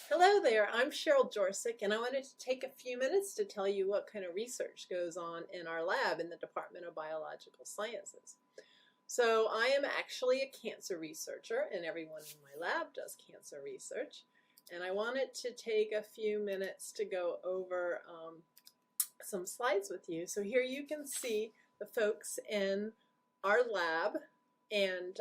Hello there, I'm Cheryl Jorcyk, and I wanted to take a few minutes to tell you what kind of research goes on in our lab in the Department of Biological Sciences. So I am actually a cancer researcher, and everyone in my lab does cancer research. And I wanted to take a few minutes to go over some slides with you. So here you can see the folks in our lab, and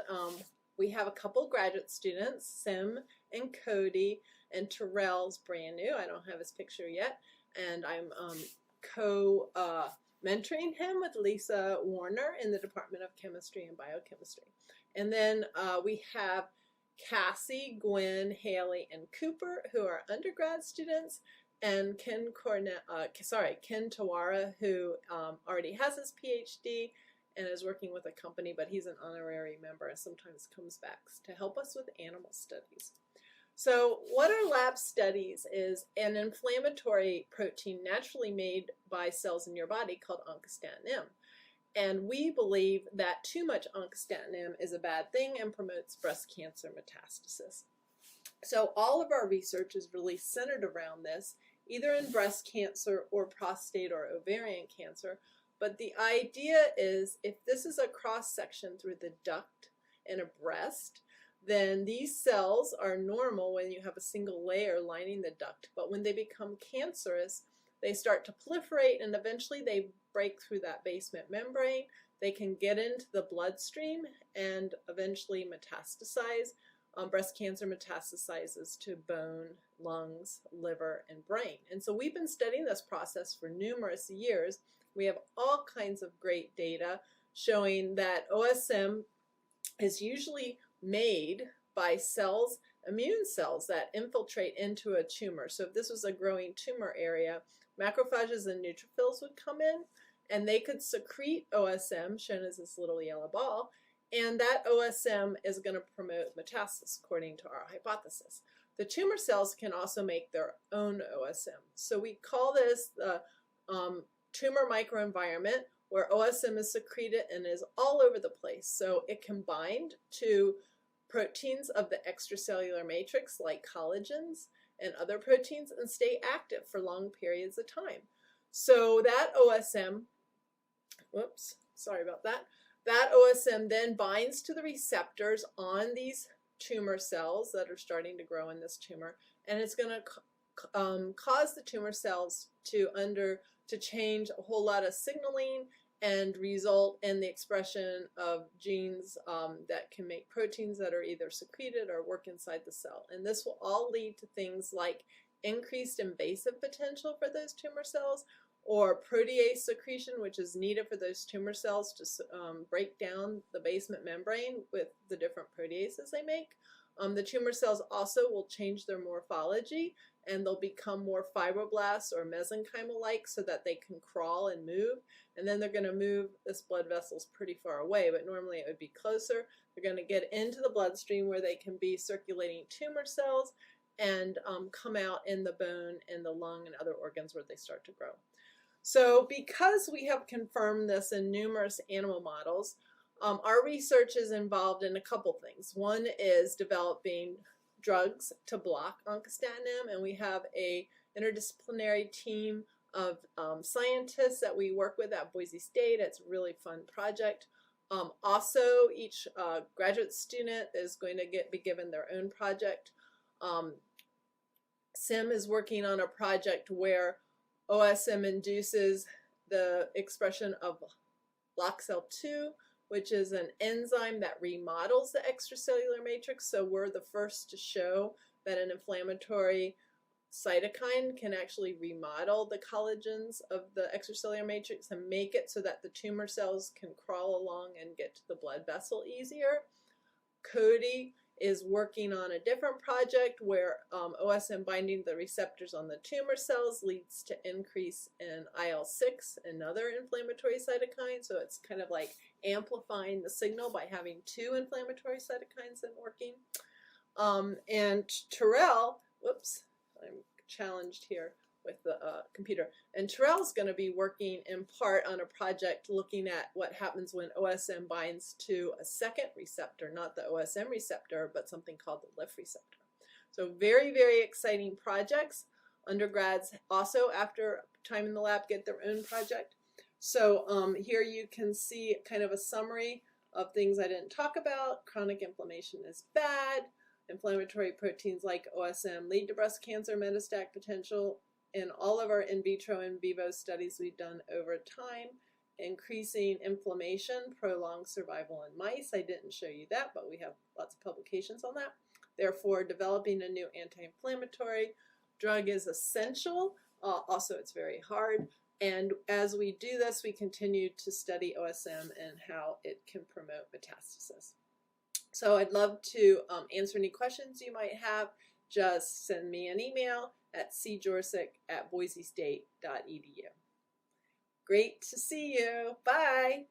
we have a couple graduate students, Sim and Cody, and Terrell's brand new. I don't have his picture yet, and I'm mentoring him with Lisa Warner in the Department of Chemistry and Biochemistry. And then we have Cassie, Gwen, Haley, and Cooper, who are undergrad students, and Ken Tawara, who already has his PhD and is working with a company, but he's an honorary member and sometimes comes back to help us with animal studies. So what our lab studies is an inflammatory protein naturally made by cells in your body called oncostatin M. And we believe that too much oncostatin M is a bad thing and promotes breast cancer metastasis. So all of our research is really centered around this, either in breast cancer or prostate or ovarian cancer. But the idea is if this is a cross-section through the duct in a breast, then these cells are normal when you have a single layer lining the duct. But when they become cancerous, they start to proliferate and eventually they break through that basement membrane. They can get into the bloodstream and eventually metastasize. Breast cancer metastasizes to bone, lungs, liver, and brain. And so we've been studying this process for numerous years. We have all kinds of great data showing that OSM is usually made by cells, immune cells that infiltrate into a tumor. So if this was a growing tumor area, macrophages and neutrophils would come in and they could secrete OSM, shown as this little yellow ball, and that OSM is going to promote metastasis according to our hypothesis. The tumor cells can also make their own OSM. So we call this the tumor microenvironment, where OSM is secreted and is all over the place. So it can bind to proteins of the extracellular matrix like collagens and other proteins and stay active for long periods of time. So that OSM, that OSM then binds to the receptors on these tumor cells that are starting to grow in this tumor, and it's going to cause the tumor cells to change a whole lot of signaling and result in the expression of genes that can make proteins that are either secreted or work inside the cell. And this will all lead to things like increased invasive potential for those tumor cells, or protease secretion, which is needed for those tumor cells to break down the basement membrane with the different proteases they make. The tumor cells also will change their morphology, and they'll become more fibroblasts or mesenchymal-like so that they can crawl and move. And then they're going to move this blood vessels pretty far away, but normally it would be closer. They're going to get into the bloodstream where they can be circulating tumor cells and come out in the bone and the lung and other organs where they start to grow. So because we have confirmed this in numerous animal models, our research is involved in a couple things. One is developing drugs to block oncostatin M, and we have a interdisciplinary team of scientists that we work with at Boise State. It's a really fun project. Also, each graduate student is going to be given their own project. Sim is working on a project where OSM induces the expression of LOXL2, which is an enzyme that remodels the extracellular matrix. So we're the first to show that an inflammatory cytokine can actually remodel the collagens of the extracellular matrix and make it so that the tumor cells can crawl along and get to the blood vessel easier. Cody is working on a different project where OSM binding the receptors on the tumor cells leads to increase in IL-6, another inflammatory cytokine. So it's kind of like amplifying the signal by having two inflammatory cytokines and working. And Terrell, I'm challenged here with the computer. And Terrell's going to be working in part on a project looking at what happens when OSM binds to a second receptor, not the OSM receptor, but something called the LIF receptor. So very, very exciting projects. Undergrads also, after time in the lab, get their own project. So here you can see kind of a summary of things I didn't talk about. Chronic inflammation is bad. Inflammatory proteins like OSM lead to breast cancer metastatic potential. In all of our in vitro and in vivo studies we've done over time, increasing inflammation prolongs survival in mice. I didn't show you that, but we have lots of publications on that. Therefore, developing a new anti-inflammatory drug is essential. Also, it's very hard. And as we do this, we continue to study OSM and how it can promote metastasis. So I'd love to answer any questions you might have. Just send me an email at cjorcyk@boisestate.edu. Great to see you. Bye.